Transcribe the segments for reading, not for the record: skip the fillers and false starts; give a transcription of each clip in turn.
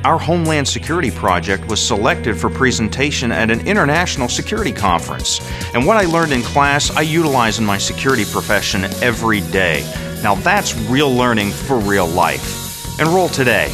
Our Homeland Security project was selected for presentation at an international security conference. And what I learned in class, I utilize in my security profession every day. Now that's real learning for real life. Enroll today.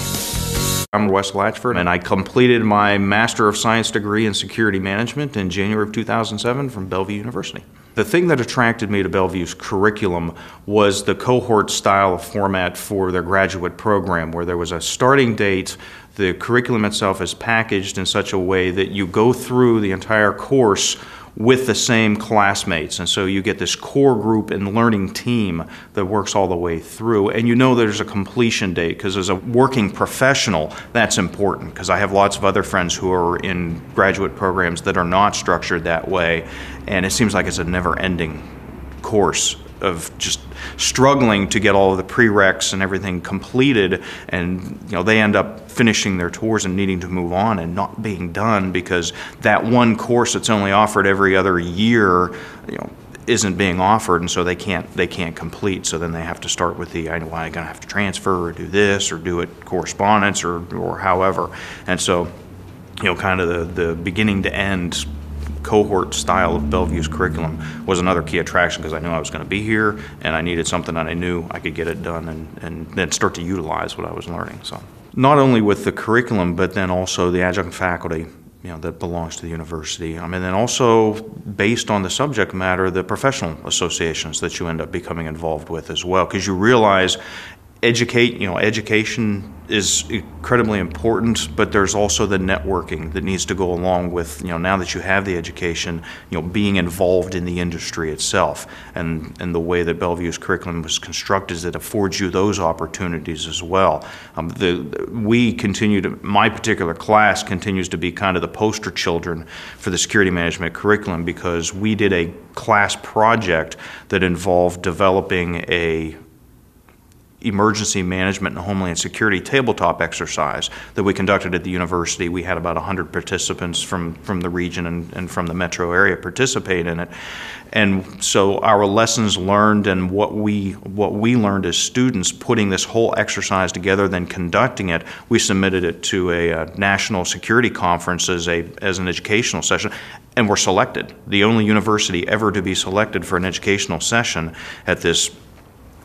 I'm Wes Latchford, and I completed my Master of Science degree in Security Management in January of 2007 from Bellevue University. The thing that attracted me to Bellevue's curriculum was the cohort style of format for their graduate program, where there was a starting date. The curriculum itself is packaged in such a way that you go through the entire course with the same classmates, and so you get this core group and learning team that works all the way through, and you know there's a completion date, because as a working professional that's important, because I have lots of other friends who are in graduate programs that are not structured that way, and it seems like it's a never-ending course of just struggling to get all of the prereqs and everything completed, and they end up finishing their tours and needing to move on and not being done because that one course that's only offered every other year isn't being offered, and so they can't complete. So then they have to start with the, I'm going to have to transfer or do this or do it correspondence or however. And so kind of the beginning to end cohort style of Bellevue's curriculum was another key attraction, because I knew I was going to be here and I needed something that I knew I could get it done and then start to utilize what I was learning. So not only with the curriculum, but then also the adjunct faculty that belongs to the university. And then also, based on the subject matter, the professional associations that you end up becoming involved with as well, because you realize education is incredibly important, but there's also the networking that needs to go along with, now that you have the education, being involved in the industry itself. And the way that Bellevue's curriculum was constructed is it affords you those opportunities as well. My particular class continues to be kind of the poster children for the security management curriculum, because we did a class project that involved developing a emergency management and homeland security tabletop exercise that we conducted at the university. We had about 100 participants from the region and from the metro area participate in it. And so our lessons learned and what we learned as students putting this whole exercise together, then conducting it, we submitted it to a national security conference as an educational session, and were selected. The only university ever to be selected for an educational session at this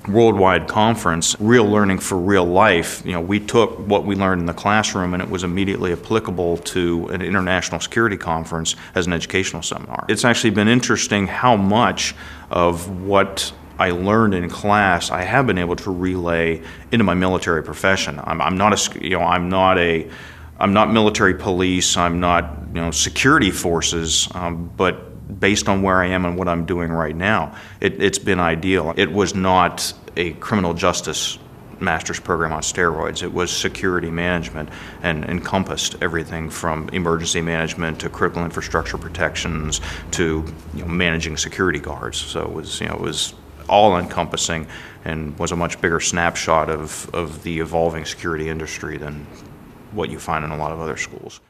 worldwide conference. Real learning for real life. We took what we learned in the classroom and it was immediately applicable to an international security conference as an educational seminar. It's actually been interesting how much of what I learned in class I have been able to relay into my military profession. I'm not military police. I'm not security forces, but based on where I am and what I'm doing right now, it's been ideal. It was not a criminal justice master's program on steroids. It was security management and encompassed everything from emergency management to critical infrastructure protections to managing security guards. So it was all encompassing and was a much bigger snapshot of the evolving security industry than what you find in a lot of other schools.